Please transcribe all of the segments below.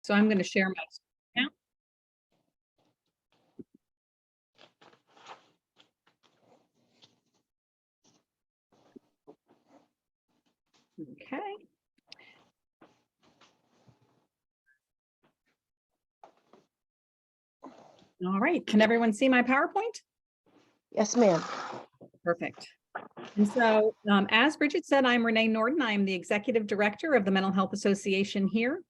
So I'm going to share my screen now. Okay. All right. Can everyone see my PowerPoint? Yes, ma'am. Perfect. And so, as Bridget said, I'm Renee Norden. I'm the Executive Director of the Mental Health Association here.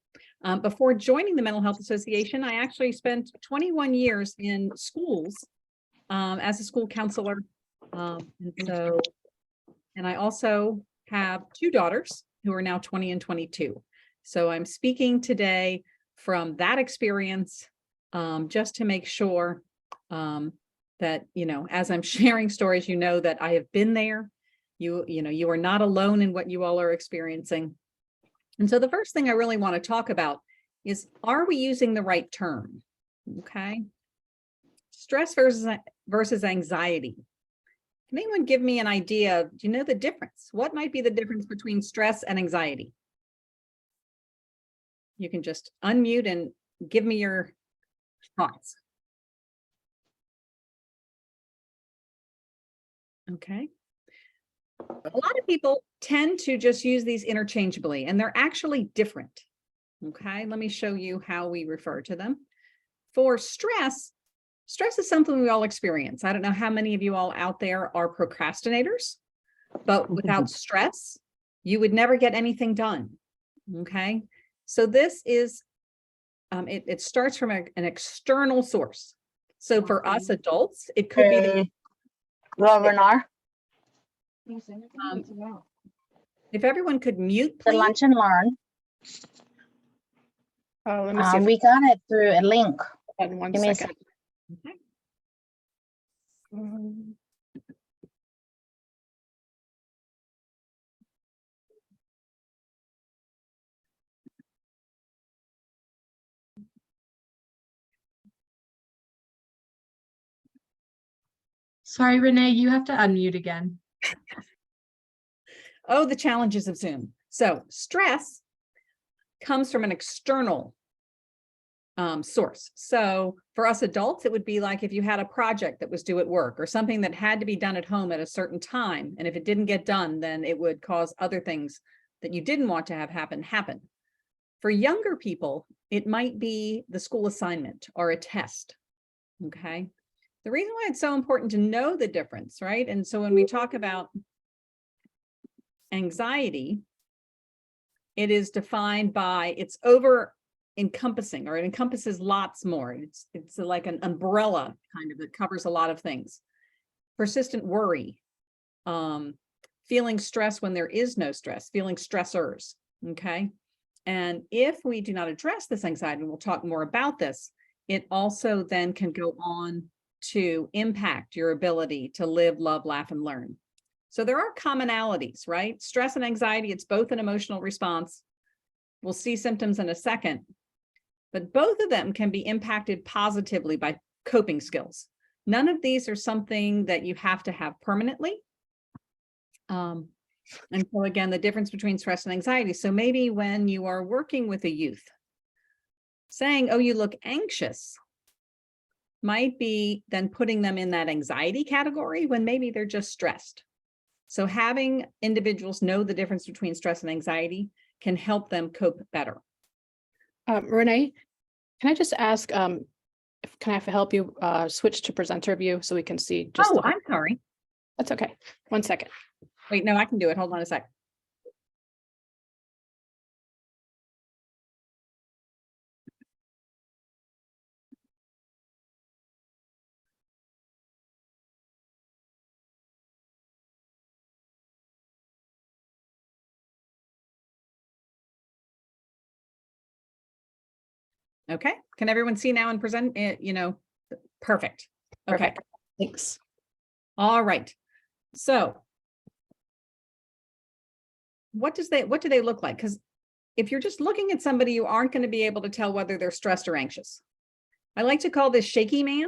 Before joining the Mental Health Association, I actually spent 21 years in schools as a school counselor. And I also have two daughters who are now 20 and 22. So I'm speaking today from that experience, just to make sure that, as I'm sharing stories, that I have been there. You are not alone in what you all are experiencing. And so the first thing I really want to talk about is, are we using the right term? Okay. Stress versus anxiety. Can anyone give me an idea? Do you know the difference? What might be the difference between stress and anxiety? You can just unmute and give me your thoughts. Okay. A lot of people tend to just use these interchangeably, and they're actually different. Okay, let me show you how we refer to them. For stress is something we all experience. I don't know how many of you all out there are procrastinators, but without stress, you would never get anything done. Okay, so this is, it starts from an external source. So for us adults, it could be the webinar. If everyone could mute, please. The lunch and learn. Let me see if We got it through a link. one Give me a second. Okay. Sorry, Renee, you have to unmute again. Oh, the challenges of Zoom. So stress comes from an external source. So for us adults, it would be like if you had a project that was due at work or something that had to be done at home at a certain time. And if it didn't get done, then it would cause other things that you didn't want to have happen. For younger people, it might be the school assignment or a test. Okay. The reason why it's so important to know the difference, right? And so when we talk about anxiety, it is defined by it's over encompassing, or it encompasses lots more. It's like an umbrella kind of that covers a lot of things. Persistent worry, feeling stress when there is no stress, feeling stressors. Okay. And if we do not address this anxiety, and we'll talk more about this, it also then can go on to impact your ability to live, love, laugh, and learn. So there are commonalities, right? Stress and anxiety, it's both an emotional response. We'll see symptoms in a second, but both of them can be impacted positively by coping skills. None of these are something that you have to have permanently. And so again, the difference between stress and anxiety. So maybe when you are working with a youth, saying, oh, you look anxious, might be then putting them in that anxiety category when maybe they're just stressed. So having individuals know the difference between stress and anxiety can help them cope better. Renee, can I just ask, can I help you switch to presenter view so we can see just I'm sorry. That's okay. 1 second. Wait, no, I can do it. Hold on a sec. Okay, can everyone see now and present it, perfect. Okay, Perfect. Thanks. all right. So what do they look like? Because if you're just looking at somebody, you aren't going to be able to tell whether they're stressed or anxious. I like to call this shaky man.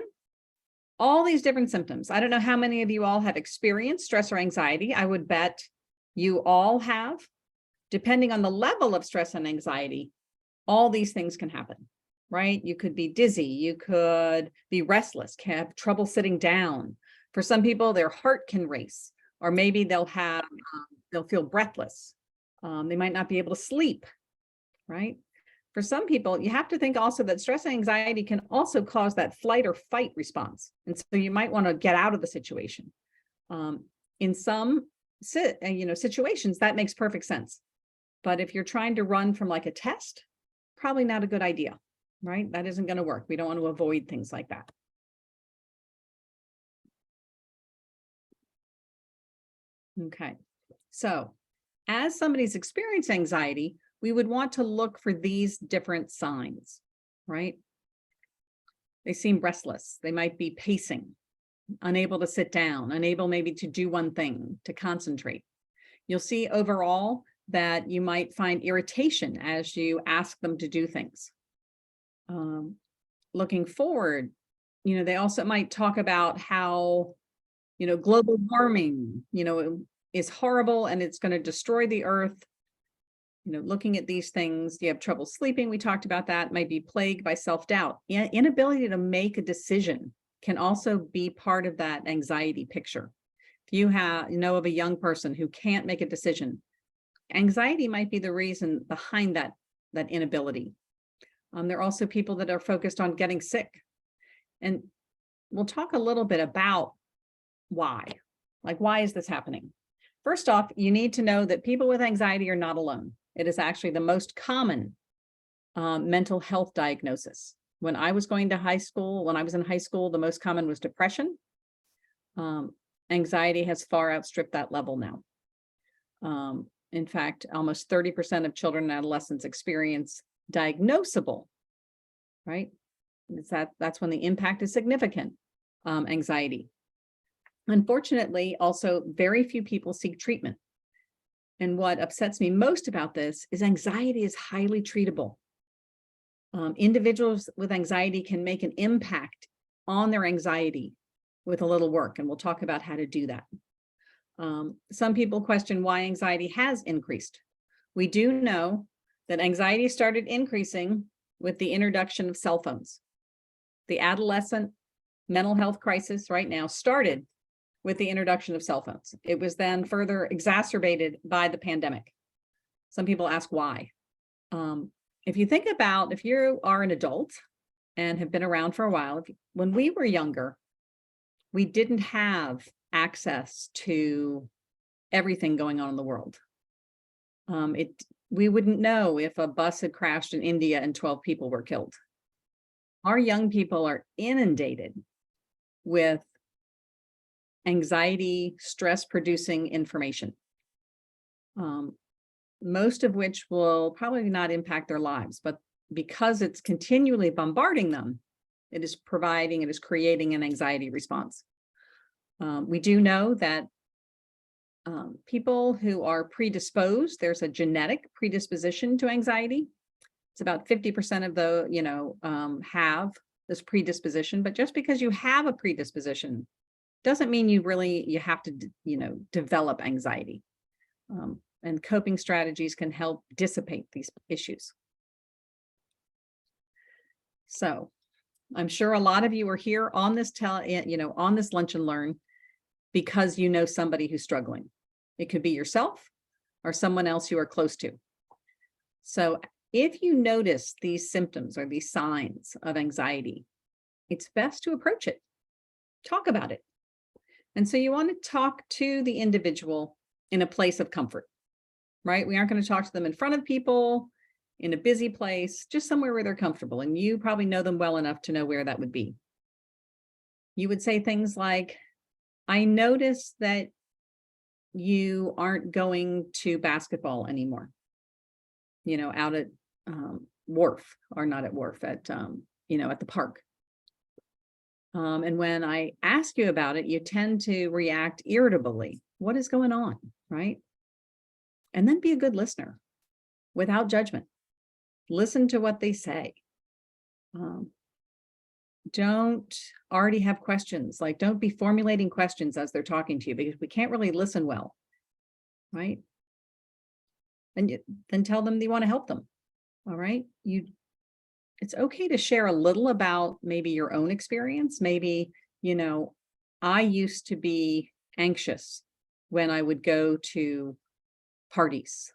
All these different symptoms. I don't know how many of you all have experienced stress or anxiety. I would bet you all have. Depending on the level of stress and anxiety, all these things can happen, right? You could be dizzy, you could be restless, can have trouble sitting down. For some people, their heart can race, or maybe they'll feel breathless. They might not be able to sleep, right? For some people, you have to think also that stress and anxiety can also cause that flight or fight response. And so you might want to get out of the situation. In some situations, that makes perfect sense. But if you're trying to run from like a test, probably not a good idea, right? That isn't going to work. We don't want to avoid things like that. Okay, so as somebody's experiencing anxiety, we would want to look for these different signs, right? They seem restless. They might be pacing, unable to sit down, unable maybe to do one thing, to concentrate. You'll see overall that you might find irritation as you ask them to do things. Looking forward, they also might talk about how, global warming, is horrible and it's going to destroy the earth. Looking at these things, you have trouble sleeping. We talked about that. Might be plagued by self-doubt. Inability to make a decision can also be part of that anxiety picture. If you know of a young person who can't make a decision, anxiety might be the reason behind that inability. There are also people that are focused on getting sick. And we'll talk a little bit about why. Like, why is this happening? First off, you need to know that people with anxiety are not alone. It is actually the most common mental health diagnosis. When I was in high school, the most common was depression. Anxiety has far outstripped that level now. In fact, almost 30% of children and adolescents experience diagnosable, right? That's when the impact is significant, anxiety. Unfortunately, also very few people seek treatment. And what upsets me most about this is anxiety is highly treatable. Individuals with anxiety can make an impact on their anxiety with a little work, and we'll talk about how to do that. Some people question why anxiety has increased. We do know that anxiety started increasing with the introduction of cell phones. The adolescent mental health crisis right now started with the introduction of cell phones. It was then further exacerbated by the pandemic. Some people ask why. If you think about, if you are an adult and have been around for a while, when we were younger, we didn't have access to everything going on in the world. We wouldn't know if a bus had crashed in India and 12 people were killed. Our young people are inundated with anxiety, stress-producing information, most of which will probably not impact their lives, but because it's continually bombarding them, it is creating an anxiety response. We do know that people who are predisposed, there's a genetic predisposition to anxiety. It's about 50% of the, have this predisposition, but just because you have a predisposition doesn't mean you have to, develop anxiety. And coping strategies can help dissipate these issues. So I'm sure a lot of you are here on this on this Lunch and Learn because you know somebody who's struggling. It could be yourself or someone else you are close to. So if you notice these symptoms or these signs of anxiety, it's best to approach it. Talk about it. And so you want to talk to the individual in a place of comfort, right? We aren't going to talk to them in front of people, in a busy place, just somewhere where they're comfortable. And you probably know them well enough to know where that would be. You would say things like, I noticed that you aren't going to basketball anymore, out at Wharf, or not at Wharf, at, at the park. And when I ask you about it, you tend to react irritably. What is going on, right? And then be a good listener without judgment. Listen to what they say. Don't already have questions. Like, don't be formulating questions as they're talking to you, because we can't really listen well, right? And then tell them that you want to help them. All right. It's okay to share a little about maybe your own experience. Maybe, I used to be anxious when I would go to parties.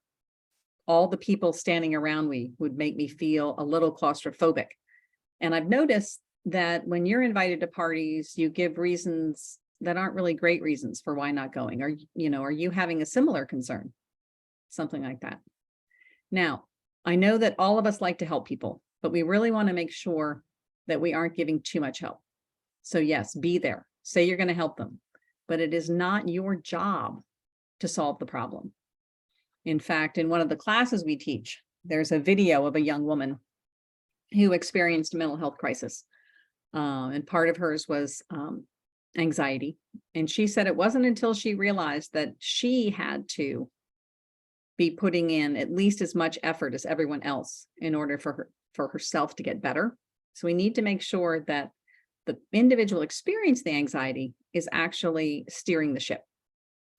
All the people standing around me would make me feel a little claustrophobic. And I've noticed that when you're invited to parties, you give reasons that aren't really great reasons for why not going. Or, are you having a similar concern? Something like that. Now, I know that all of us like to help people, but we really want to make sure that we aren't giving too much help. So yes, be there. Say you're going to help them, but it is not your job to solve the problem. In fact, in one of the classes we teach, there's a video of a young woman who experienced a mental health crisis. And part of hers was anxiety. And she said it wasn't until she realized that she had to be putting in at least as much effort as everyone else in order for herself to get better. So we need to make sure that the individual experiencing the anxiety is actually steering the ship,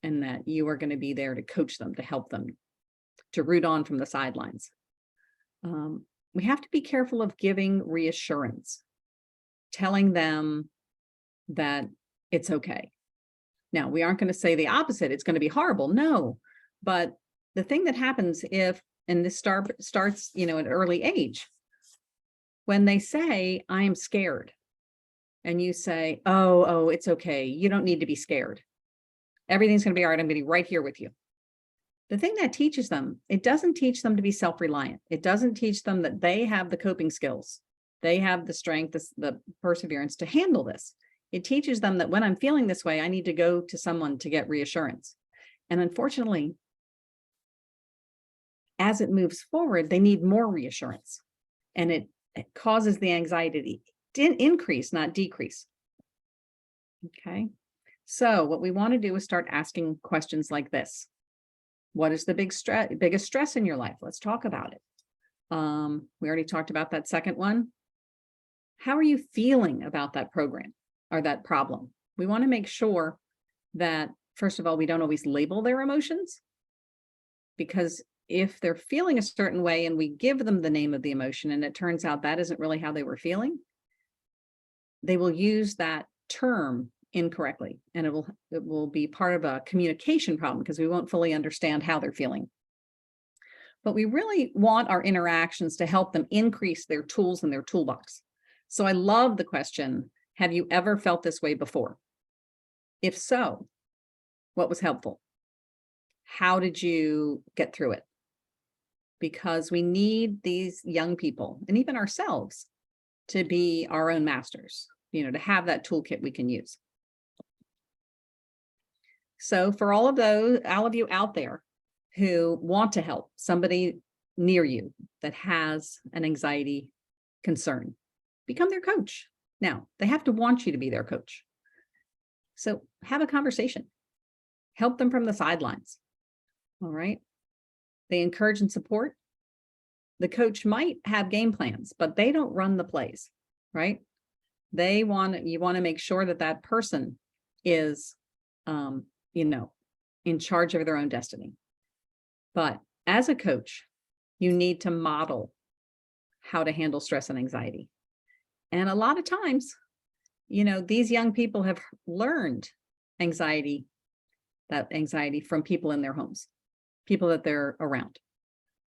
and that you are going to be there to coach them, to help them, to root on from the sidelines. We have to be careful of giving reassurance, telling them that it's okay. Now, we aren't going to say the opposite. It's going to be horrible. No, but the thing that happens and this starts, at an early age, when they say, I am scared, and you say, oh, it's okay. You don't need to be scared. Everything's going to be all right. I'm going to be right here with you. The thing that teaches them, it doesn't teach them to be self-reliant. It doesn't teach them that they have the coping skills. They have the strength, the perseverance to handle this. It teaches them that when I'm feeling this way, I need to go to someone to get reassurance. And unfortunately, as it moves forward, they need more reassurance. And it causes the anxiety to increase, not decrease. Okay. So what we want to do is start asking questions like this. What is the biggest stress in your life? Let's talk about it. We already talked about that second one. How are you feeling about that program or that problem? We want to make sure that, first of all, we don't always label their emotions, because if they're feeling a certain way and we give them the name of the emotion and it turns out that isn't really how they were feeling, they will use that term incorrectly, and it will be part of a communication problem because we won't fully understand how they're feeling. But we really want our interactions to help them increase their tools in their toolbox. So I love the question, have you ever felt this way before? If so, what was helpful? How did you get through it? Because we need these young people, and even ourselves, to be our own masters, to have that toolkit we can use. So for all of you out there who want to help somebody near you that has an anxiety concern, become their coach. Now, they have to want you to be their coach. So have a conversation. Help them from the sidelines. All right. They encourage and support. The coach might have game plans, but they don't run the plays, right? You want to make sure that person is, in charge of their own destiny. But as a coach, you need to model how to handle stress and anxiety. And a lot of times, these young people have learned anxiety from people in their homes, people that they're around.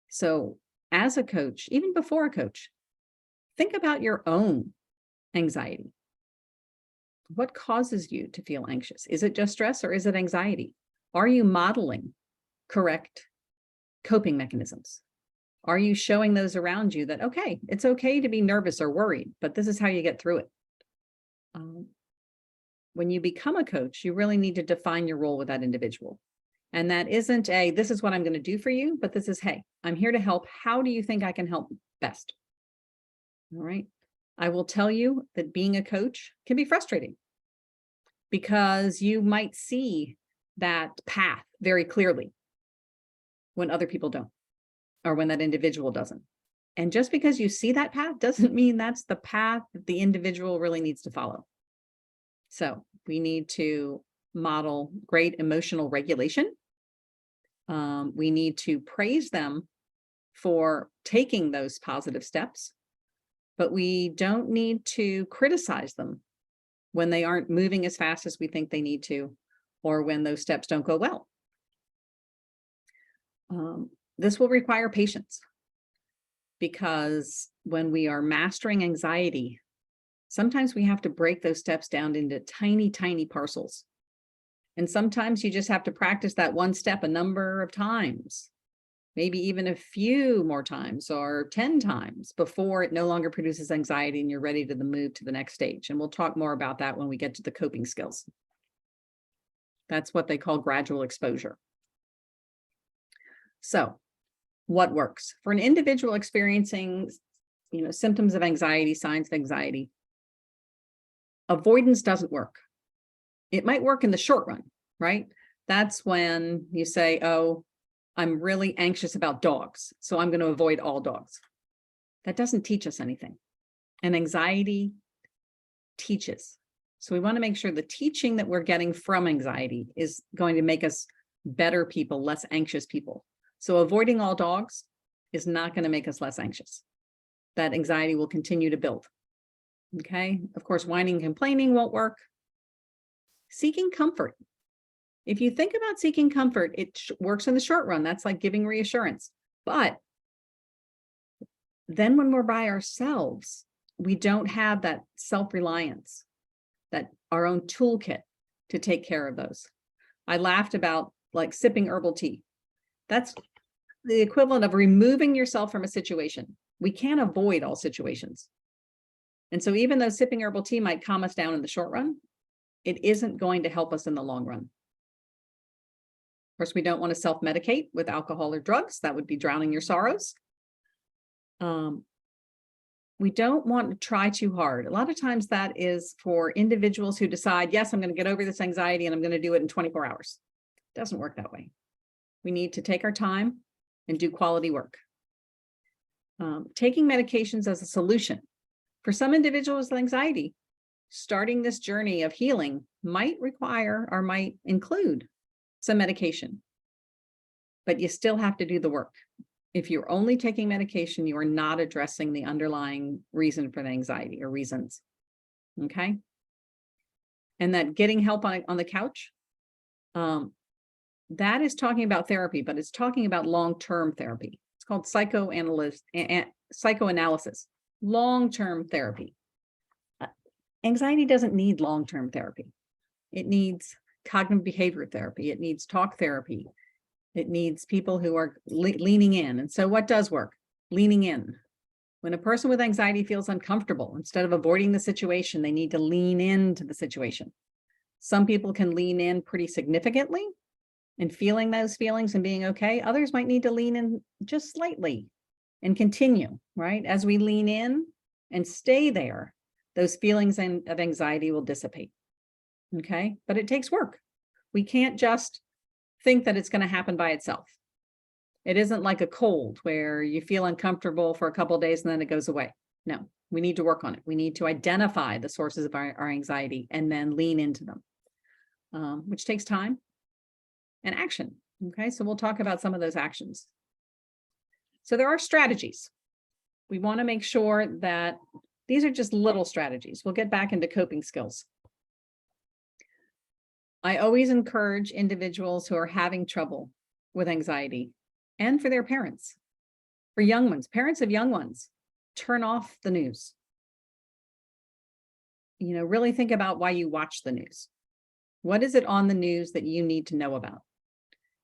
So as a coach, even before a coach, think about your own anxiety. What causes you to feel anxious? Is it just stress or is it anxiety? Are you modeling correct coping mechanisms? Are you showing those around you that, okay, it's okay to be nervous or worried, but this is how you get through it? When you become a coach, you really need to define your role with that individual. And that isn't this is what I'm going to do for you, but this is, hey, I'm here to help. How do you think I can help best? All right. I will tell you that being a coach can be frustrating because you might see that path very clearly when other people don't, or when that individual doesn't. And just because you see that path doesn't mean that's the path that the individual really needs to follow. So we need to model great emotional regulation. We need to praise them for taking those positive steps, but we don't need to criticize them when they aren't moving as fast as we think they need to, or when those steps don't go well. This will require patience, because when we are mastering anxiety, sometimes we have to break those steps down into tiny, tiny parcels. And sometimes you just have to practice that one step a number of times, maybe even a few more times or 10 times before it no longer produces anxiety and you're ready to move to the next stage. And we'll talk more about that when we get to the coping skills. That's what they call gradual exposure. So what works? For an individual experiencing, symptoms of anxiety, signs of anxiety, avoidance doesn't work. It might work in the short run, right? That's when you say, oh, I'm really anxious about dogs, so I'm going to avoid all dogs. That doesn't teach us anything. And anxiety teaches. So we want to make sure the teaching that we're getting from anxiety is going to make us better people, less anxious people. So avoiding all dogs is not going to make us less anxious. That anxiety will continue to build. Okay. Of course, whining and complaining won't work. Seeking comfort. If you think about seeking comfort, it works in the short run. That's like giving reassurance. But then when we're by ourselves, we don't have that self-reliance, that our own toolkit to take care of those. I laughed about like sipping herbal tea. That's the equivalent of removing yourself from a situation. We can't avoid all situations. And so even though sipping herbal tea might calm us down in the short run, it isn't going to help us in the long run. Of course, we don't want to self-medicate with alcohol or drugs. That would be drowning your sorrows. We don't want to try too hard. A lot of times that is for individuals who decide, yes, I'm going to get over this anxiety and I'm going to do it in 24 hours. It doesn't work that way. We need to take our time and do quality work. Taking medications as a solution. For some individuals with anxiety, starting this journey of healing might require or might include some medication, but you still have to do the work. If you're only taking medication, you are not addressing the underlying reason for the anxiety or reasons. Okay. And that getting help on the couch, that is talking about therapy, but it's talking about long-term therapy. It's called psychoanalysis, long-term therapy. Anxiety doesn't need long-term therapy. It needs cognitive behavior therapy. It needs talk therapy. It needs people who are leaning in. And so what does work? Leaning in. When a person with anxiety feels uncomfortable, instead of avoiding the situation, they need to lean into the situation. Some people can lean in pretty significantly and feeling those feelings and being okay. Others might need to lean in just slightly and continue, right? As we lean in and stay there, those feelings of anxiety will dissipate. Okay, but it takes work. We can't just think that it's going to happen by itself. It isn't like a cold where you feel uncomfortable for a couple of days and then it goes away. No, we need to work on it. We need to identify the sources of our anxiety and then lean into them, which takes time and action. Okay, so we'll talk about some of those actions. So there are strategies. We want to make sure that these are just little strategies. We'll get back into coping skills. I always encourage individuals who are having trouble with anxiety, and for their parents, for young ones, parents of young ones, turn off the news. Really think about why you watch the news. What is it on the news that you need to know about?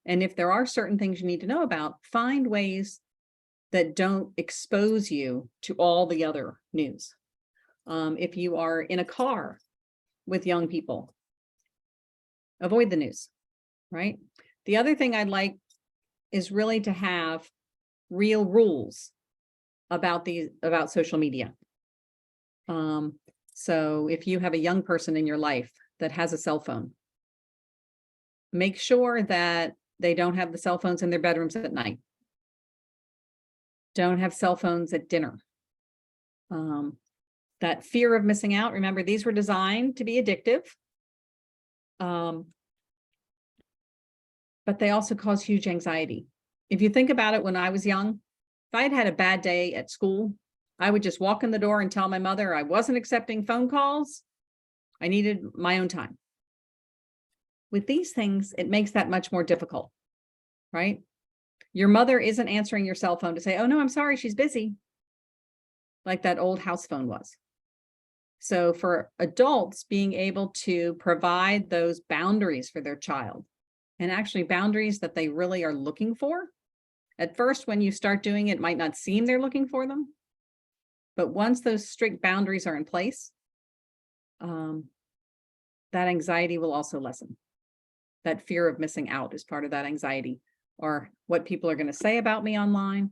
And if there are certain things you need to know about, find ways that don't expose you to all the other news. If you are in a car with young people, avoid the news, right? The other thing I'd like is really to have real rules about social media. So if you have a young person in your life that has a cell phone, make sure that they don't have the cell phones in their bedrooms at night. Don't have cell phones at dinner. That fear of missing out, remember, these were designed to be addictive. But they also cause huge anxiety. If you think about it, when I was young, If I'd had a bad day at school, I would just walk in the door and tell my mother I wasn't accepting phone calls. I needed my own time. With these things, it makes that much more difficult, right? Your mother isn't answering your cell phone to say, oh no, I'm sorry, she's busy, like that old house phone was. So for adults, being able to provide those boundaries for their child, and actually boundaries that they really are looking for. At first, when you start doing it, it might not seem they're looking for them. But once those strict boundaries are in place, that anxiety will also lessen. That fear of missing out is part of that anxiety, or what people are going to say about me online,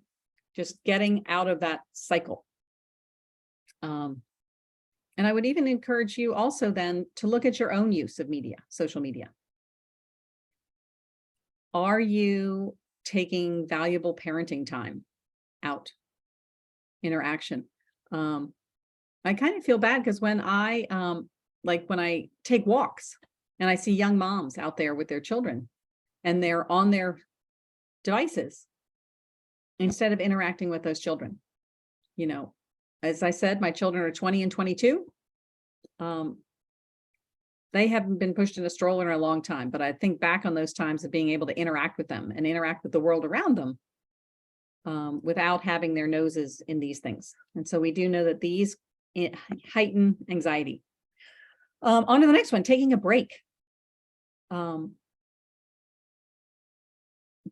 just getting out of that cycle. And I would even encourage you also then to look at your own use of media, social media. Are you taking valuable parenting time out? Interaction. I kind of feel bad because when I when I take walks and I see young moms out there with their children and they're on their devices instead of interacting with those children. You know, as I said, my children are 20 and 22. They haven't been pushed in a stroller in a long time, but I think back on those times of being able to interact with them and interact with the world around them without having their noses in these things. And so we do know that these heighten anxiety. On to the next one, taking a break.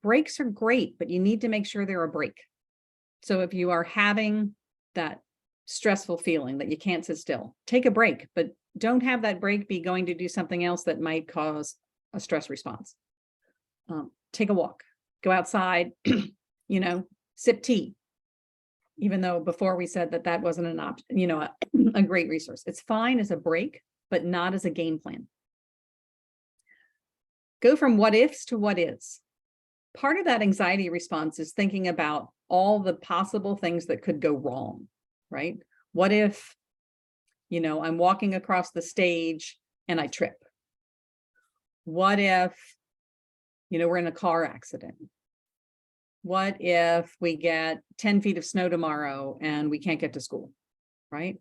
Breaks are great, but you need to make sure they're a break. So if you are having that stressful feeling that you can't sit still, take a break, but don't have that break be going to do something else that might cause a stress response. Take a walk, go outside, you know, sip tea, even though before we said that that wasn't an option, you know, a great resource. It's fine as a break, but not as a game plan. Go from what ifs to what is. Part of that anxiety response is thinking about all the possible things that could go wrong, right? What if, you know, I'm walking across the stage and I trip? What if, you know, we're in a car accident? What if we get 10 feet of snow tomorrow and we can't get to school, right?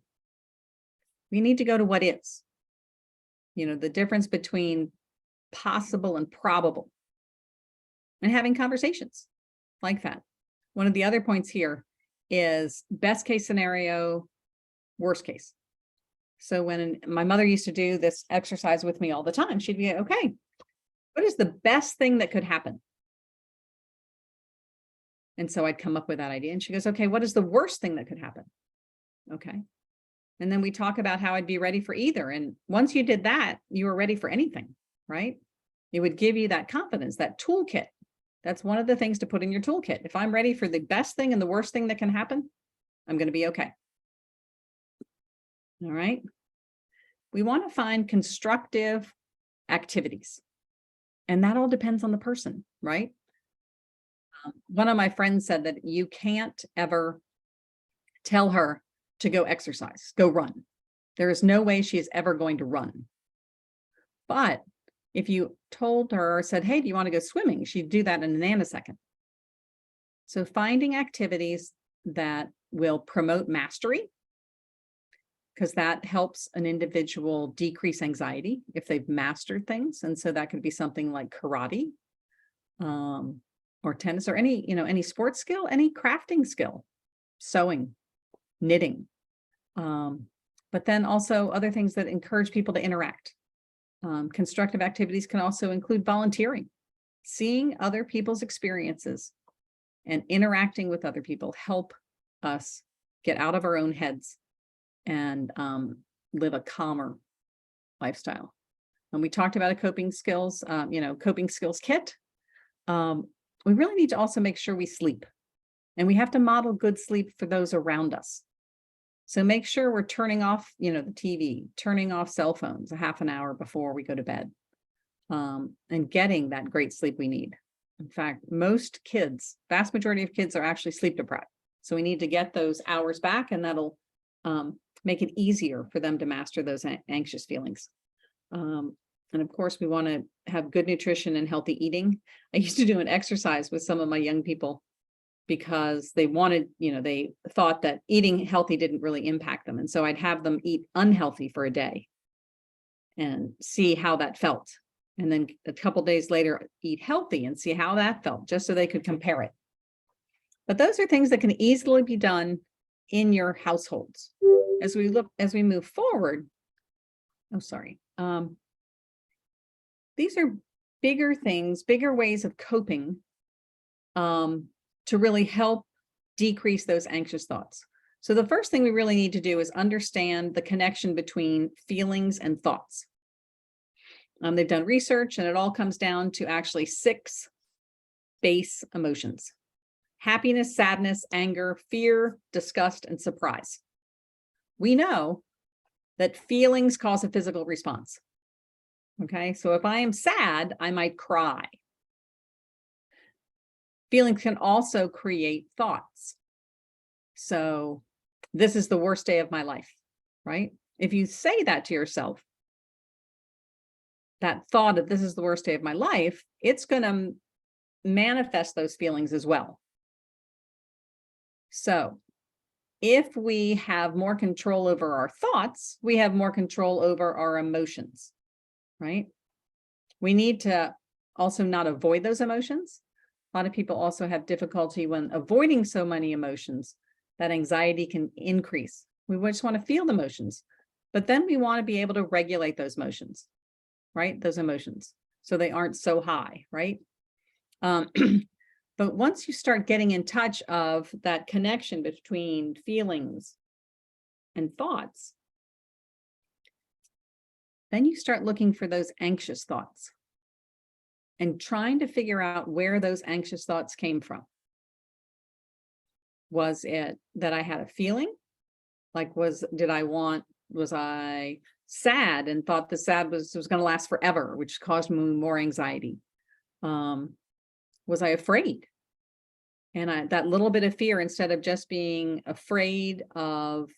We need to go to what is. You know, the difference between possible and probable, and having conversations like that. One of the other points here is best case scenario, worst case. So when my mother used to do this exercise with me all the time, she'd be, okay, what is the best thing that could happen? And so I'd come up with that idea. And she goes, okay, what is the worst thing that could happen? Okay. And then we talk about how I'd be ready for either. And once you did that, you were ready for anything, right? It would give you that confidence, that toolkit. That's one of the things to put in your toolkit. If I'm ready for the best thing and the worst thing that can happen, I'm going to be okay. All right. We want to find constructive activities. And that all depends on the person, right? One of my friends said that you can't ever tell her to go exercise, go run. There is no way she is ever going to run. But if you told her or said, hey, do you want to go swimming? She'd do that in a nanosecond. So finding activities that will promote mastery, because that helps an individual decrease anxiety if they've mastered things. And so that could be something like karate, or tennis, or any, you know, any sports skill, any crafting skill, sewing, knitting. But then also other things that encourage people to interact. Constructive activities can also include volunteering, seeing other people's experiences and interacting with other people help us get out of our own heads and live a calmer lifestyle. When we talked about a coping skills, coping skills kit, we really need to also make sure we sleep, and we have to model good sleep for those around us. So make sure we're turning off, you know, the TV, turning off cell phones a half an hour before we go to bed, and getting that great sleep we need. In fact, most kids, vast majority of kids are actually sleep deprived. So we need to get those hours back, and that'll make it easier for them to master those anxious feelings. And of course, we want to have good nutrition and healthy eating. I used to do an exercise with some of my young people because they wanted, they thought that eating healthy didn't really impact them. And so I'd have them eat unhealthy for a day and see how that felt. And then a couple days later, eat healthy and see how that felt, just so they could compare it. But those are things that can easily be done in your households. As we move forward, these are bigger things, bigger ways of coping to really help decrease those anxious thoughts. So the first thing we really need to do is understand the connection between feelings and thoughts. They've done research, and it all comes down to actually 6 base emotions: happiness, sadness, anger, fear, disgust, and surprise. We know that feelings cause a physical response. Okay, so if I am sad, I might cry. Feelings can also create thoughts. So this is the worst day of my life, right? If you say that to yourself, that thought of this is the worst day of my life, it's going to manifest those feelings as well. So if we have more control over our thoughts, we have more control over our emotions, right? We need to also not avoid those emotions. A lot of people also have difficulty when avoiding so many emotions that anxiety can increase. We just want to feel the emotions, but then we want to be able to regulate those emotions, right? Those emotions, so they aren't so high, right? But once you start getting in touch of that connection between feelings and thoughts, then you start looking for those anxious thoughts and trying to figure out where those anxious thoughts came from. Was it that I had a feeling? Like, was I sad and thought the sad was going to last forever, which caused me more anxiety? Was I afraid? And that little bit of fear, instead of just being afraid of,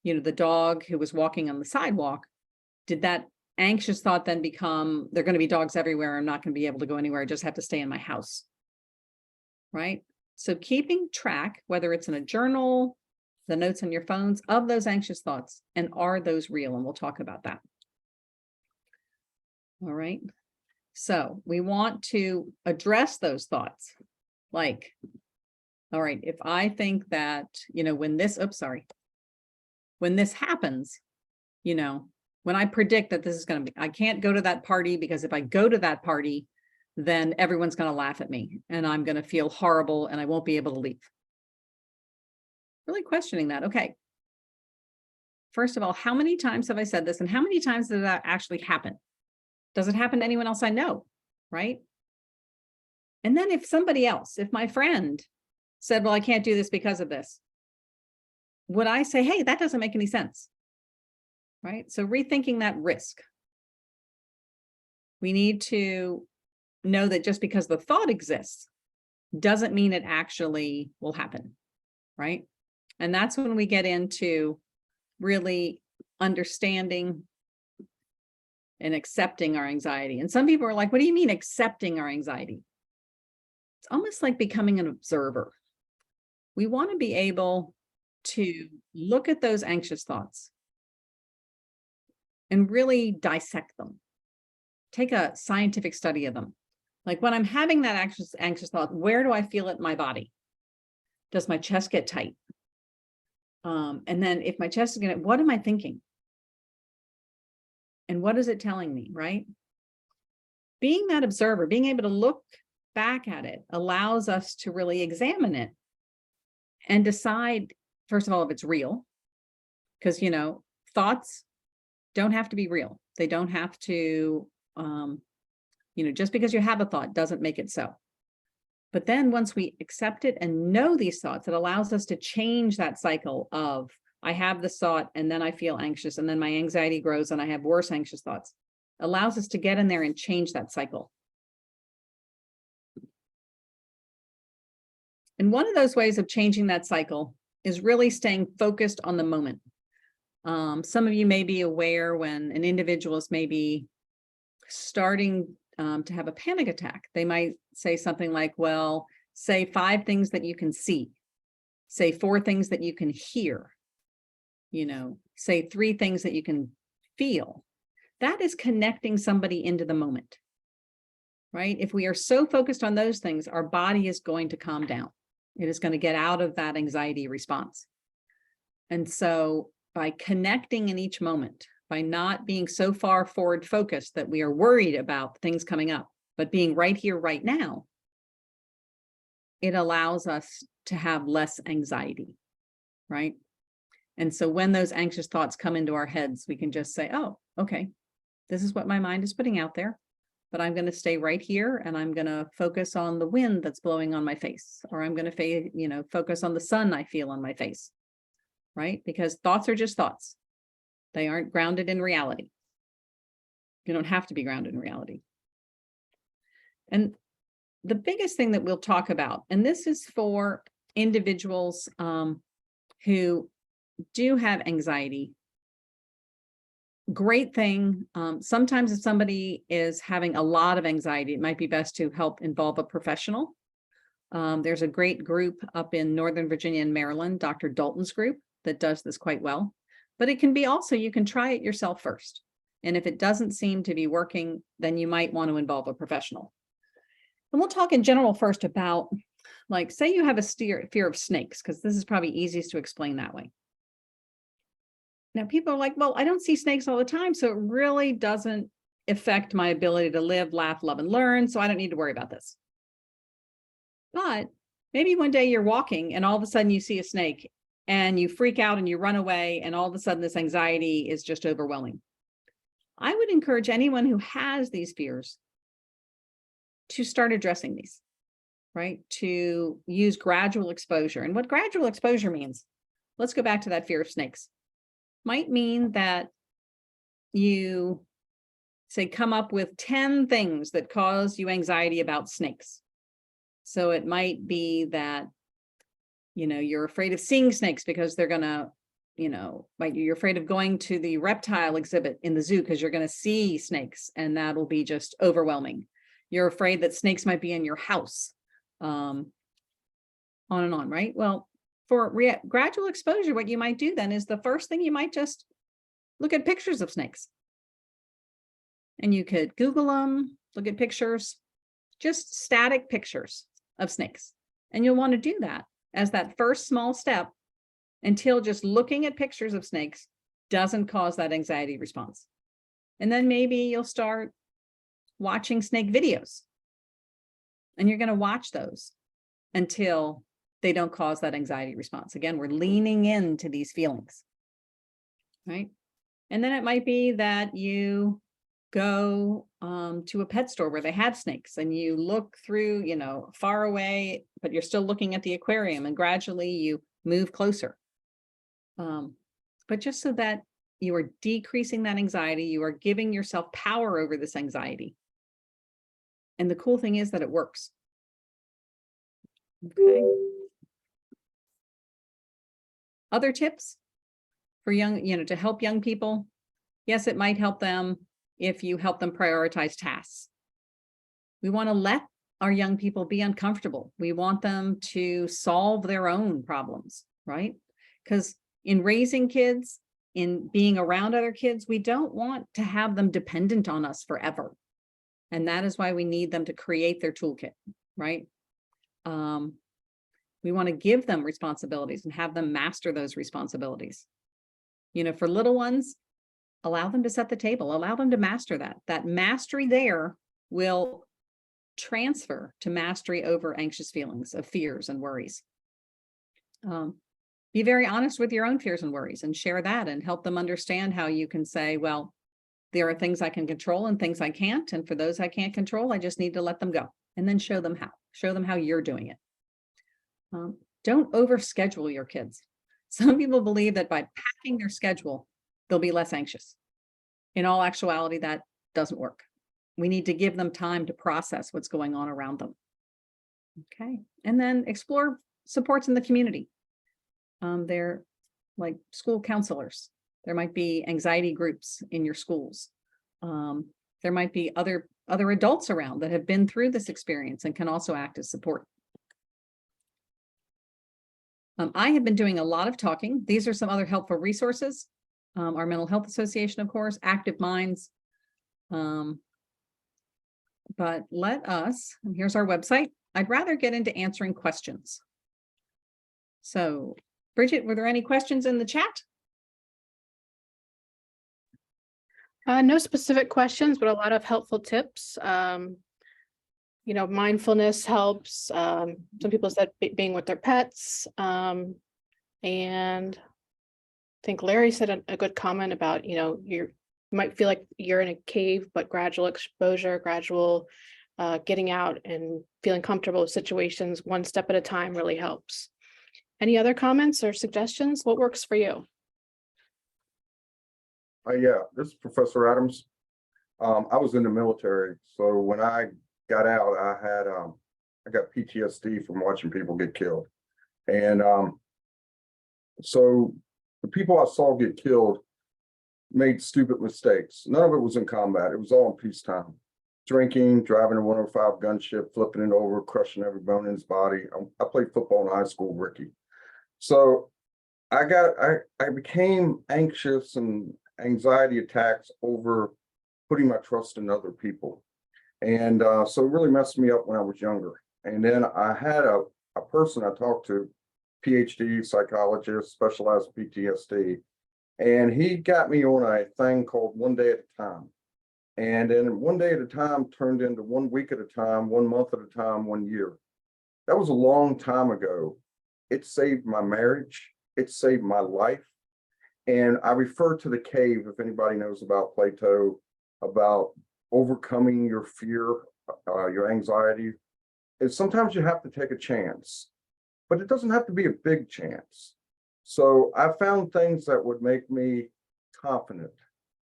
the dog who was walking on the sidewalk, did that anxious thought then become, there are going to be dogs everywhere, I'm not going to be able to go anywhere, I just have to stay in my house, right? So keeping track, whether it's in a journal, the notes on your phones, of those anxious thoughts, and are those real? And we'll talk about that. All right. So we want to address those thoughts. Like, all right, if I think that, when this happens, when I predict that this is going to be, I can't go to that party, because if I go to that party, then everyone's going to laugh at me and I'm going to feel horrible and I won't be able to leave. Really questioning that. Okay. First of all, how many times have I said this, and how many times did that actually happen? Does it happen to anyone else I know? Right. And then if my friend said, well, I can't do this because of this, would I say, hey, that doesn't make any sense? Right. So rethinking that risk. We need to know that just because the thought exists doesn't mean it actually will happen. Right. And that's when we get into really understanding and accepting our anxiety. And some people are like, what do you mean accepting our anxiety? It's almost like becoming an observer. We want to be able to look at those anxious thoughts and really dissect them. Take a scientific study of them. Like, when I'm having that anxious thought, where do I feel it in my body? Does my chest get tight? And then if my chest is going to, what am I thinking? And what is it telling me, right? Being that observer, being able to look back at it, allows us to really examine it and decide, first of all, if it's real. Because, thoughts don't have to be real. They don't have to, just because you have a thought doesn't make it so. But then once we accept it and know these thoughts, it allows us to change that cycle of, I have this thought and then I feel anxious and then my anxiety grows and I have worse anxious thoughts. Allows us to get in there and change that cycle. And one of those ways of changing that cycle is really staying focused on the moment. Some of you may be aware when an individual is maybe starting to have a panic attack, they might say something like, well, Say 5 things that you can see. Say 4 things that you can hear. Say 3 things that you can feel. That is connecting somebody into the moment, right? If we are so focused on those things, our body is going to calm down. It is going to get out of that anxiety response. And so by connecting in each moment, by not being so far forward focused that we are worried about things coming up, but being right here, right now, it allows us to have less anxiety, right? And so when those anxious thoughts come into our heads, we can just say, oh, okay, this is what my mind is putting out there, but I'm going to stay right here and I'm going to focus on the wind that's blowing on my face, or I'm going to focus on the sun I feel on my face, right? Because thoughts are just thoughts. They aren't grounded in reality. You don't have to be grounded in reality. And the biggest thing that we'll talk about, and this is for individuals who do have anxiety. Great thing. Sometimes if somebody is having a lot of anxiety, it might be best to help involve a professional. There's a great group up in Northern Virginia and Maryland, Dr. Dalton's group, that does this quite well. But it can be also, you can try it yourself first. And if it doesn't seem to be working, then you might want to involve a professional. And we'll talk in general first about, like, say you have a fear of snakes, because this is probably easiest to explain that way. Now, people are like, well, I don't see snakes all the time, so it really doesn't affect my ability to live, laugh, love, and learn, so I don't need to worry about this. But maybe one day you're walking and all of a sudden you see a snake and you freak out and you run away, and all of a sudden this anxiety is just overwhelming. I would encourage anyone who has these fears to start addressing these, right? To use gradual exposure. And what gradual exposure means, let's go back to that fear of snakes. Might mean that you say, come up with 10 things that cause you anxiety about snakes. So it might be that, you're afraid of seeing snakes because they're going to, like you're afraid of going to the reptile exhibit in the zoo because you're going to see snakes and that'll be just overwhelming. You're afraid that snakes might be in your house, on and on, right? Well, for gradual exposure, what you might do then is the first thing you might just look at pictures of snakes. And you could Google them, look at pictures, just static pictures of snakes. And you'll want to do that as that first small step until just looking at pictures of snakes doesn't cause that anxiety response. And then maybe you'll start watching snake videos. And you're going to watch those until they don't cause that anxiety response. Again, we're leaning into these feelings, right? And then it might be that you go to a pet store where they have snakes and you look through, far away, but you're still looking at the aquarium and gradually you move closer. But just so that you are decreasing that anxiety, you are giving yourself power over this anxiety. And the cool thing is that it works. Okay. Other tips for young, to help young people. Yes, it might help them if you help them prioritize tasks. We want to let our young people be uncomfortable. We want them to solve their own problems, right? Because in raising kids, in being around other kids, we don't want to have them dependent on us forever. And that is why we need them to create their toolkit, right? We want to give them responsibilities and have them master those responsibilities. For little ones, allow them to set the table, allow them to master that. That mastery there will transfer to mastery over anxious feelings of fears and worries. Be very honest with your own fears and worries and share that and help them understand how you can say, well, there are things I can control and things I can't. And for those I can't control, I just need to let them go. And then show them how you're doing it. Don't overschedule your kids. Some people believe that by packing their schedule, they'll be less anxious. In all actuality, that doesn't work. We need to give them time to process what's going on around them. Okay. And then explore supports in the community. They're like school counselors. There might be anxiety groups in your schools. There might be other adults around that have been through this experience and can also act as support. I have been doing a lot of talking. These are some other helpful resources. Our Mental Health Association, of course, Active Minds. But let us, and here's our website. I'd rather get into answering questions. So, Bridget, were there any questions in the chat? No specific questions, but a lot of helpful tips. Mindfulness helps. Some people said being with their pets. And I think Larry said a good comment about, you might feel like you're in a cave, but gradual exposure, gradual getting out and feeling comfortable with situations one step at a time really helps. Any other comments or suggestions? What works for you? Yeah, this is Professor Adams. I was in the military, so when I got out, I got PTSD from watching people get killed, and so the people I saw get killed made stupid mistakes. None of it was in combat; it was all in peacetime. Drinking, driving a 105 gunship, flipping it over, crushing every bone in his body. I played football in high school, Ricky. So I became anxious and anxiety attacks over putting my trust in other people. And so it really messed me up when I was younger. And then I had a person I talked to, PhD psychologist, specialized PTSD, and he got me on a thing called 1 day at a time. And then 1 day at a time turned into 1 week at a time, 1 month at a time, 1 year. That was a long time ago. It saved my marriage. It saved my life. And I refer to the cave, if anybody knows about Plato, about overcoming your fear, your anxiety. And sometimes you have to take a chance, but it doesn't have to be a big chance. So I found things that would make me confident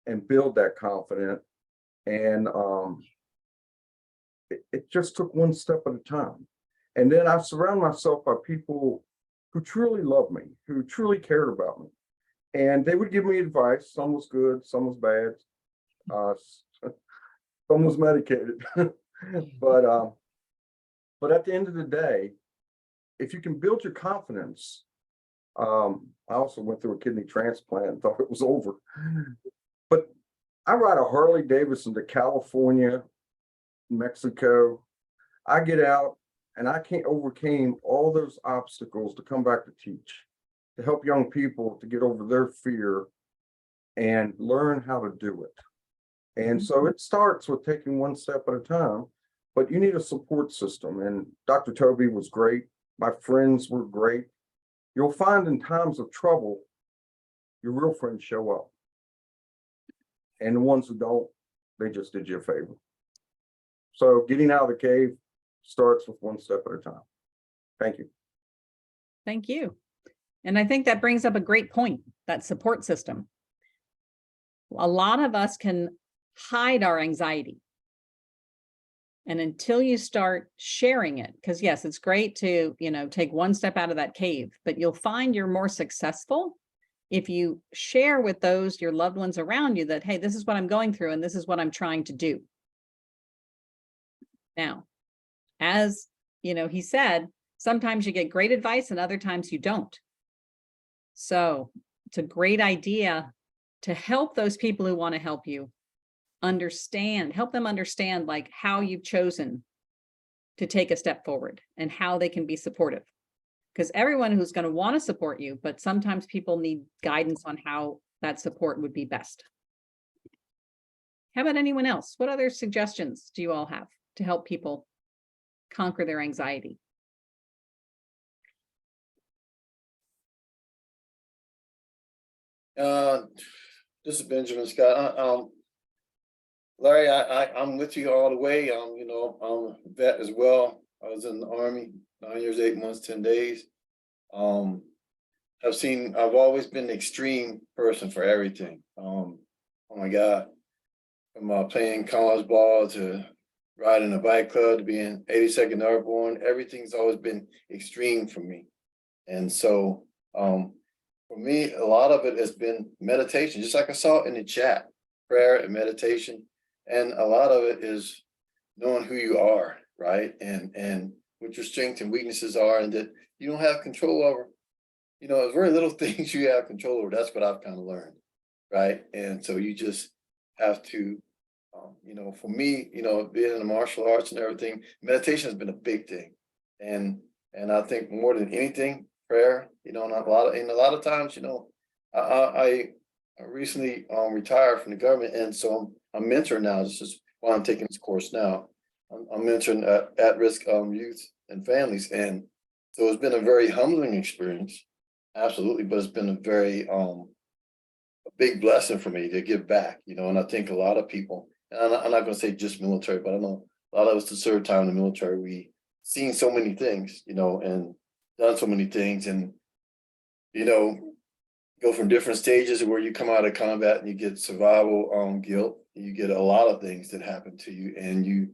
and build that confidence. And it just took 1 step at a time. And then I surround myself by people who truly love me, who truly cared about me. And they would give me advice. Some was good, some was bad, some was medicated. But at the end of the day, if you can build your confidence, I also went through a kidney transplant and thought it was over. But I ride a Harley Davidson to California, Mexico. I get out and I overcame all those obstacles to come back to teach, to help young people to get over their fear and learn how to do it. And so it starts with taking 1 step at a time, but you need a support system. And Dr. Toby was great. My friends were great. You'll find in times of trouble, your real friends show up. And the ones who don't, they just did you a favor. So getting out of the cave starts with 1 step at a time. Thank you. Thank you. And I think that brings up a great point, that support system. A lot of us can hide our anxiety. And until you start sharing it, because yes, it's great to, take 1 step out of that cave, but you'll find you're more successful if you share with those, your loved ones around you, that, hey, this is what I'm going through and this is what I'm trying to do. Now, as he said, sometimes you get great advice and other times you don't. So it's a great idea to help those people who want to help you help them understand like how you've chosen to take a step forward and how they can be supportive. Because everyone who's going to want to support you, but sometimes people need guidance on how that support would be best. How about anyone else? What other suggestions do you all have to help people conquer their anxiety? This is Benjamin Scott. Larry, I'm with you all the way. I'm a vet as well. I was in the Army, 9 years, 8 months, 10 days. I've always been an extreme person for everything. Oh my God, from playing college ball to riding a bike club to being 82nd Airborne, everything's always been extreme for me. And so for me, a lot of it has been meditation, just like I saw in the chat, prayer and meditation. And a lot of it is knowing who you are, right? And what your strengths and weaknesses are, and that you don't have control over you know, very little things you have control over. That's what I've kind of learned, right? And so you just have to, you know, for me, you know, being in the martial arts and everything, meditation has been a big thing, and I think more than anything, prayer. You know, and a lot of times, you know, I recently retired from the government, and so I'm mentoring now. This is why I'm taking this course now. I'm mentoring at-risk youth and families, and so it's been a very humbling experience, absolutely. But it's been a very a big blessing for me to give back, you know. And I think a lot of people, and I'm not going to say just military, but I know a lot of us to serve time in the military, we seen so many things, you know, and done so many things, and you know, go from different stages where you come out of combat and you get survival guilt. You get a lot of things that happen to you, and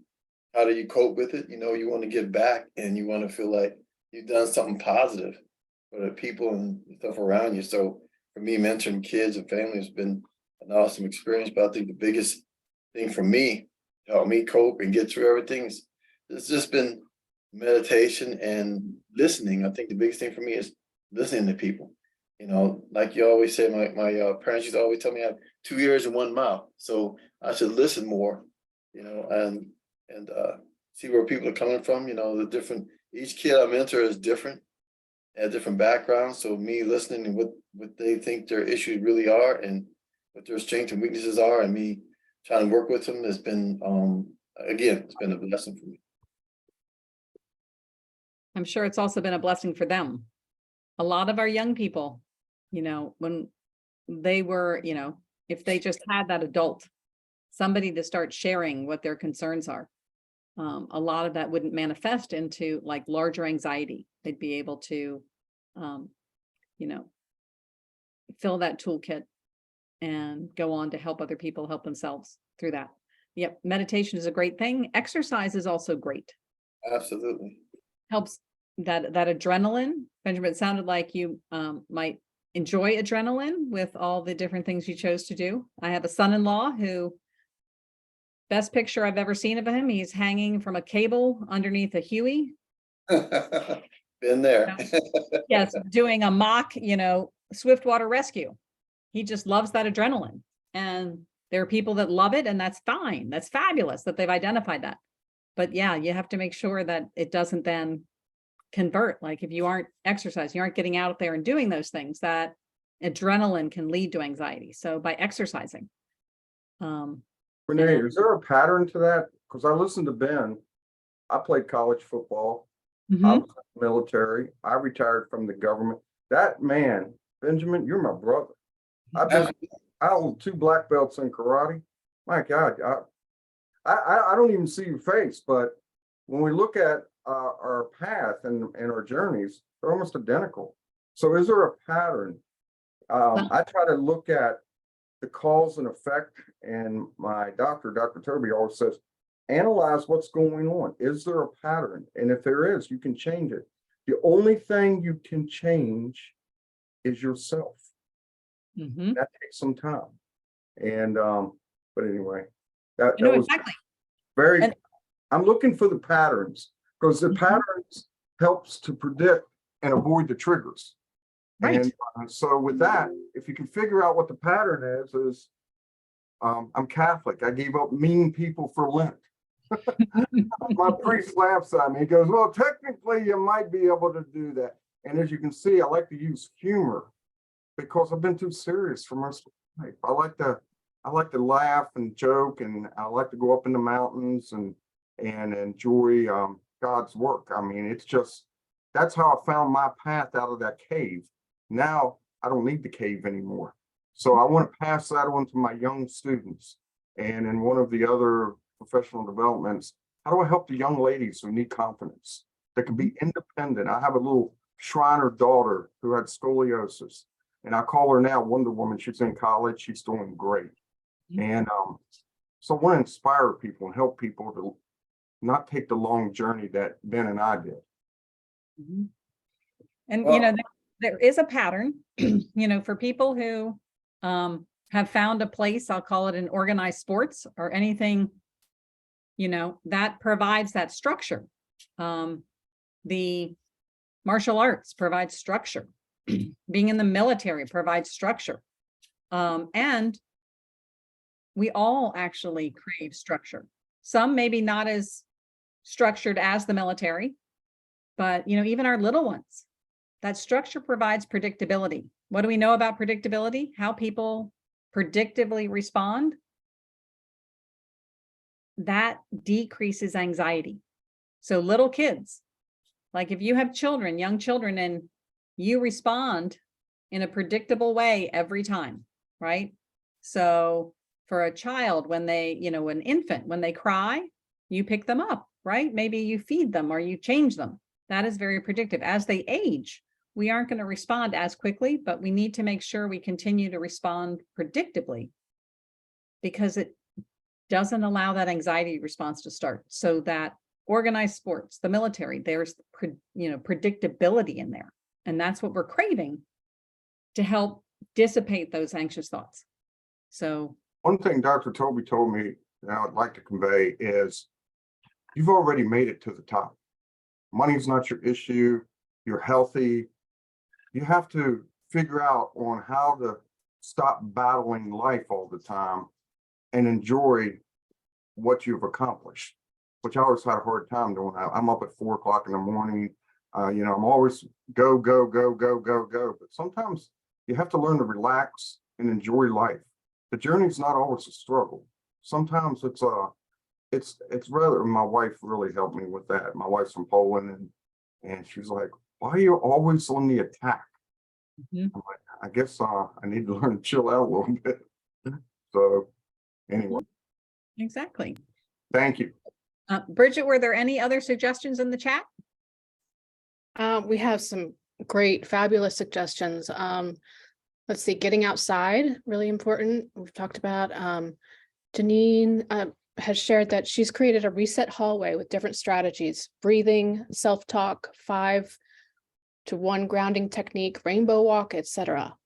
how do you cope with it? You know, you want to give back, and you want to feel like you've done something positive for the people and stuff around you. So for me, mentoring kids and families has been an awesome experience. But I think the biggest thing for me to help me cope and get through everything is it's just been meditation and listening. I think the biggest thing for me is listening to people. You know, like you always say, my parents used to always tell me I have 2 ears and 1 mouth. So I should listen more, you know, and see where people are coming from. You know, each kid I mentor is different, had different backgrounds. So me listening to what they think their issues really are and what their strengths and weaknesses are, and me trying to work with them has been, again, it's been a blessing for me. I'm sure it's also been a blessing for them. A lot of our young people, you know, when they were, you know, if they just had that adult, somebody to start sharing what their concerns are, a lot of that wouldn't manifest into like larger anxiety. They'd be able to, you know, fill that toolkit and go on to help other people help themselves through that. Yep. Meditation is a great thing. Exercise is also great. Absolutely. Helps that adrenaline. Benjamin, it sounded like you might enjoy adrenaline with all the different things you chose to do. I have a son-in-law who, best picture I've ever seen of him, he's hanging from a cable underneath a Huey. Been there. Yes, doing a mock, you know, swiftwater rescue. He just loves that adrenaline. And there are people that love it, and that's fine. That's fabulous that they've identified that. But yeah, you have to make sure that it doesn't then convert. Like if you aren't exercising, you aren't getting out there and doing those things, that adrenaline can lead to anxiety. So by exercising. Renee, is there a pattern to that? Because I listened to Ben. I played college football. I was in the military. I retired from the government. That man, Benjamin, you're my brother. I hold 2 black belts in karate. My God, I don't even see your face, but when we look at our path and our journeys, they're almost identical. So is there a pattern? I try to look at the cause and effect, and my doctor, Dr. Toby, always says, analyze what's going on. Is there a pattern? And if there is, you can change it. The only thing you can change is yourself. That takes some time. And but anyway, that was exactly. very, And I'm looking for the patterns, because the patterns helps to predict and avoid the triggers. Right. And so with that, if you can figure out what the pattern is I'm Catholic. I gave up mean people for Lent. My priest laughs at me. He goes, well, technically you might be able to do that. And as you can see, I like to use humor because I've been too serious for most of my life. I like to laugh and joke, and I like to go up in the mountains and enjoy God's work. I mean, it's just, that's how I found my path out of that cave. Now I don't need the cave anymore. So I want to pass that on to my young students. And in one of the other professional developments, how do I help the young ladies who need confidence, that can be independent? I have a little Shriner daughter who had scoliosis, and I call her now Wonder Woman. She's in college. She's doing great. And so I want to inspire people and help people to not take the long journey that Ben and I did. And, you know, there is a pattern, you know, for people who have found a place, I'll call it in organized sports or anything, you know, that provides that structure. The martial arts provides structure. Being in the military provides structure. And we all actually crave structure. Some maybe not as structured as the military, but even our little ones, that structure provides predictability. What do we know about predictability? How people predictably respond? That decreases anxiety. So little kids, like if you have children, young children, and you respond in a predictable way every time, right? So for a child, when they, an infant, when they cry, you pick them up, right? Maybe you feed them or you change them. That is very predictive. As they age, we aren't going to respond as quickly, but we need to make sure we continue to respond predictably because it doesn't allow that anxiety response to start. So that organized sports, the military, there's predictability in there. And that's what we're craving to help dissipate those anxious thoughts. So one thing Dr. Toby told me that I'd like to convey is you've already made it to the top. Money's not your issue. You're healthy. You have to figure out on how to stop battling life all the time and enjoy what you've accomplished, which I always had a hard time doing. I'm up at 4 o'clock in the morning. I'm always go. But sometimes you have to learn to relax and enjoy life. The journey's not always a struggle. Sometimes it's rather, my wife really helped me with that. My wife's from Poland and she's like, why are you always on the attack? Mhm. I'm like, I guess I need to learn to chill out a little bit. So anyway, exactly. thank you. Bridget, were there any other suggestions in the chat? We have some great, fabulous suggestions. Let's see, getting outside, really important. We've talked about, Janine has shared that she's created a reset hallway with different strategies: breathing, self-talk, 5 to 1 grounding technique, rainbow walk, etc.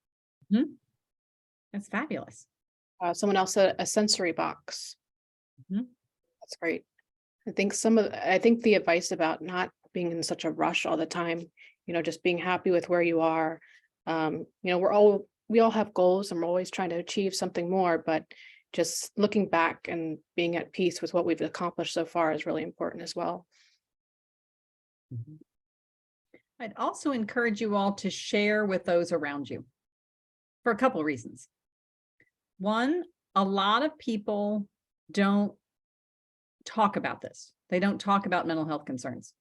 That's fabulous. Someone else said a sensory box. Mhm. That's great. I think the advice about not being in such a rush all the time, just being happy with where you are. We all have goals and we're always trying to achieve something more, but just looking back and being at peace with what we've accomplished so far is really important as well. I'd also encourage you all to share with those around you for a couple of reasons. One, a lot of people don't talk about this. They don't talk about mental health concerns.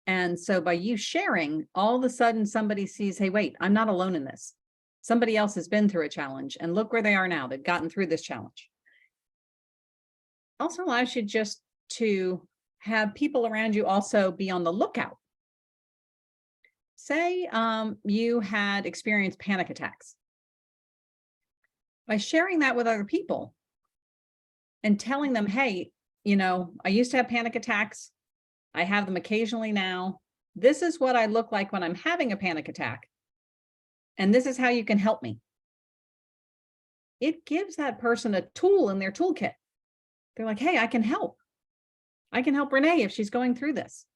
And so by you sharing, all of a sudden somebody sees, hey, wait, I'm not alone in this. Somebody else has been through a challenge and look where they are now. They've gotten through this challenge. Also allows you just to have people around you also be on the lookout. Say you had experienced panic attacks. By sharing that with other people and telling them, hey, I used to have panic attacks. I have them occasionally now. This is what I look like when I'm having a panic attack. And this is how you can help me. It gives that person a tool in their toolkit. They're like, hey, I can help. I can help Renee if she's going through this.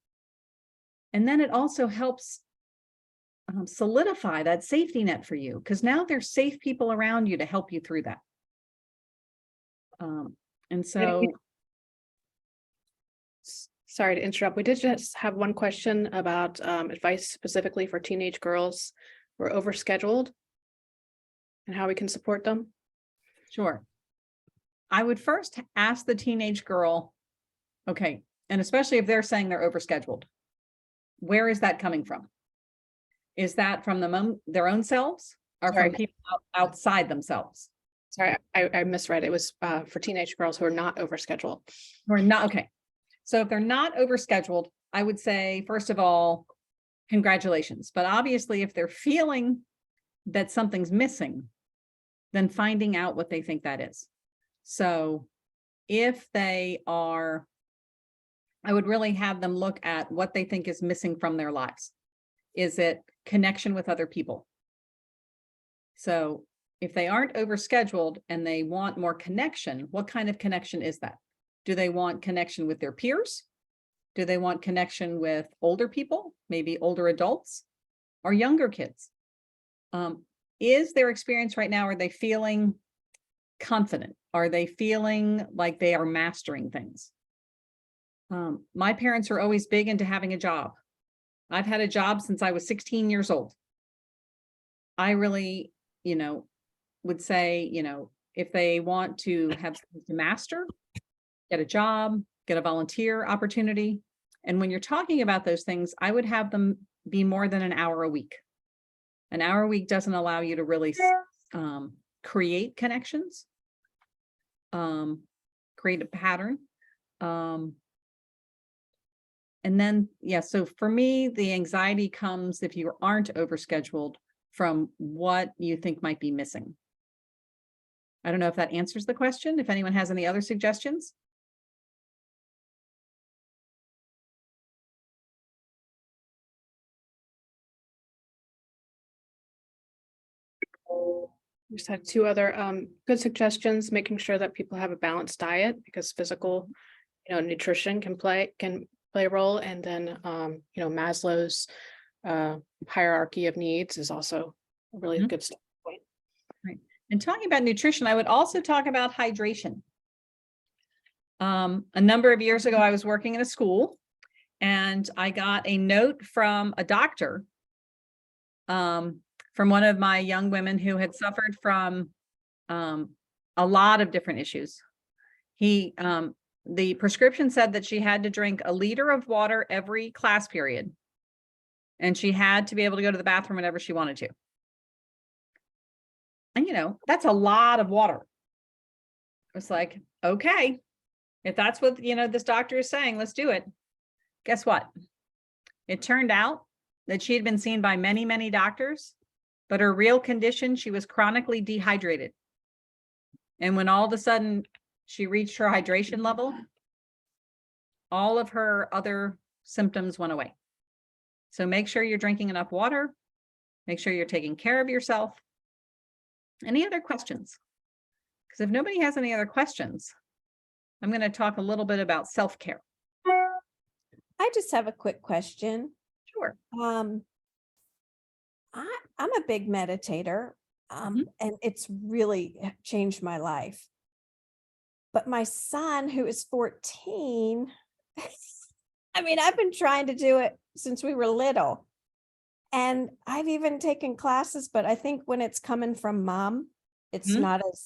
And then it also helps solidify that safety net for you, because now there's safe people around you to help you through that. And so, sorry to interrupt. We did just have one question about advice specifically for teenage girls who are overscheduled and how we can support them. sure. I would first ask the teenage girl, okay, and especially if they're saying they're overscheduled, where is that coming from? Is that from their own selves or Sorry. from people outside themselves? Sorry, I misread. It was for teenage girls who are not overscheduled. Or not, okay. So if they're not overscheduled, I would say, first of all, congratulations. But obviously, if they're feeling that something's missing, then finding out what they think that is. So if they are, I would really have them look at what they think is missing from their lives. Is it connection with other people? So if they aren't overscheduled and they want more connection, what kind of connection is that? Do they want connection with their peers? Do they want connection with older people, maybe older adults? or younger kids. Is their experience right now, are they feeling confident? Are they feeling like they are mastering things? My parents are always big into having a job. I've had a job since I was 16 years old. I really, would say, if they want to have something to master, get a job, get a volunteer opportunity. And when you're talking about those things, I would have them be more than an hour a week. An hour a week doesn't allow you to really create connections, create a pattern. And then, so for me, the anxiety comes if you aren't overscheduled from what you think might be missing. I don't know if that answers the question. If anyone has any other suggestions. Just had two other good suggestions, making sure that people have a balanced diet, because physical, nutrition can play a role. And then Maslow's hierarchy of needs is also a really good start point. Right. And talking about nutrition, I would also talk about hydration. A number of years ago, I was working in a school and I got a note from a doctor from one of my young women who had suffered from a lot of different issues. The prescription said that she had to drink a liter of water every class period, and she had to be able to go to the bathroom whenever she wanted to. And that's a lot of water. It's like, okay, if that's what this doctor is saying, let's do it. Guess what? It turned out that she had been seen by many, many doctors, but her real condition, she was chronically dehydrated. And when all of a sudden she reached her hydration level, all of her other symptoms went away. So make sure you're drinking enough water. Make sure you're taking care of yourself. Any other questions? Because if nobody has any other questions, I'm going to talk a little bit about self-care. I just have a quick question. Sure. I'm a big meditator, and it's really changed my life. But my son, who is 14, I've been trying to do it since we were little. And I've even taken classes, but I think when it's coming from mom, it's not as,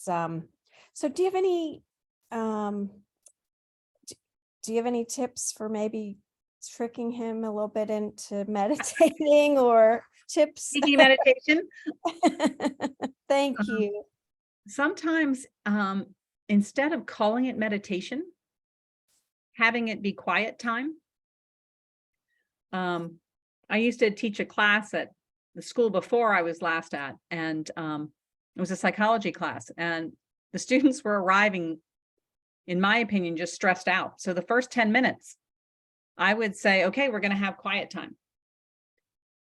so do you have any tips for maybe tricking him a little bit into meditating or tips? Speaking meditation. Thank you. Sometimes instead of calling it meditation, having it be quiet time. I used to teach a class at the school before I was last at, and it was a psychology class, and the students were arriving, in my opinion, just stressed out. So the first 10 minutes, I would say, okay, we're going to have quiet time.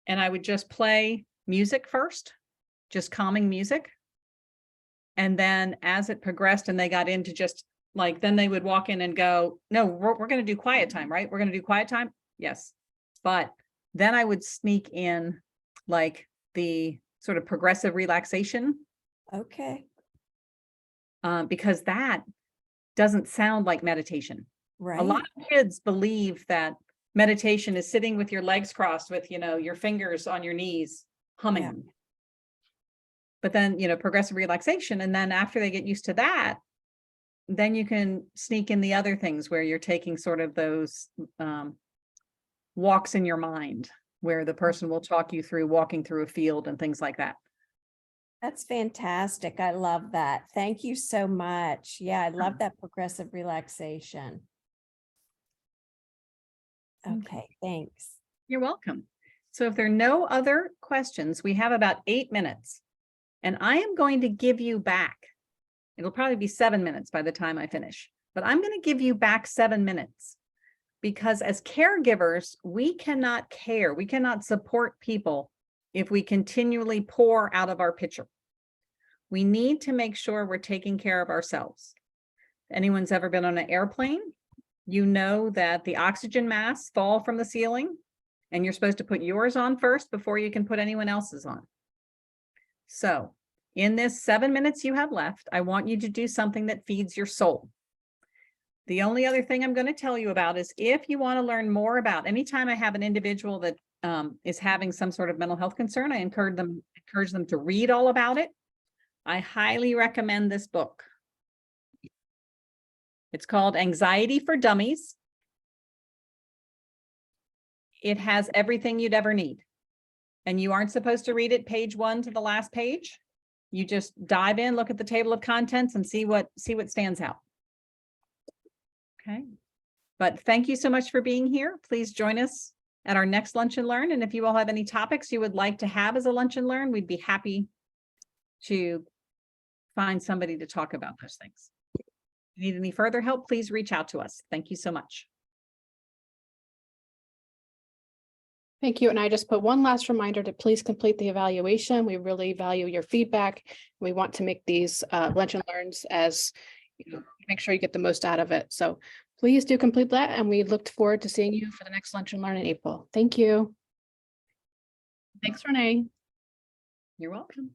And I would just play music first, just calming music. And then as it progressed and they got into just like, then they would walk in and go, no, we're going to do quiet time, right? We're going to do quiet time. Yes. But then I would sneak in like the sort of progressive relaxation. Okay. Because that doesn't sound like meditation. Right. A lot of kids believe that meditation is sitting with your legs crossed with, your fingers on your knees, humming. Yeah. But then, progressive relaxation. And then after they get used to that, then you can sneak in the other things where you're taking sort of those walks in your mind, where the person will talk you through walking through a field and things like that. That's fantastic. I love that. Thank you so much. Yeah, I love that progressive relaxation. Okay, thanks. You're welcome. So if there are no other questions, we have about 8 minutes, and I am going to give you back. It'll probably be 7 minutes by the time I finish, but I'm going to give you back 7 minutes, because as caregivers, we cannot care. We cannot support people if we continually pour out of our pitcher. We need to make sure we're taking care of ourselves. If anyone's ever been on an airplane, you know that the oxygen masks fall from the ceiling And you're supposed to put yours on first before you can put anyone else's on. So in this 7 minutes you have left, I want you to do something that feeds your soul. The only other thing I'm going to tell you about is if you want to learn more about, anytime I have an individual that is having some sort of mental health concern, I encourage them to read all about it. I highly recommend this book. It's called Anxiety for Dummies. It has everything you'd ever need. And you aren't supposed to read it page 1 to the last page. You just dive in, look at the table of contents and see what stands out. Okay. But thank you so much for being here. Please join us at our next Lunch and Learn. And if you all have any topics you would like to have as a Lunch and Learn, we'd be happy to find somebody to talk about those things. If you need any further help, please reach out to us. Thank you so much. Thank you. And I just put one last reminder to please complete the evaluation. We really value your feedback. We want to make these Lunch and Learns as, make sure you get the most out of it. So please do complete that. And we look forward to seeing you for the next Lunch and Learn in April. Thank you. Thanks, Renee. You're welcome.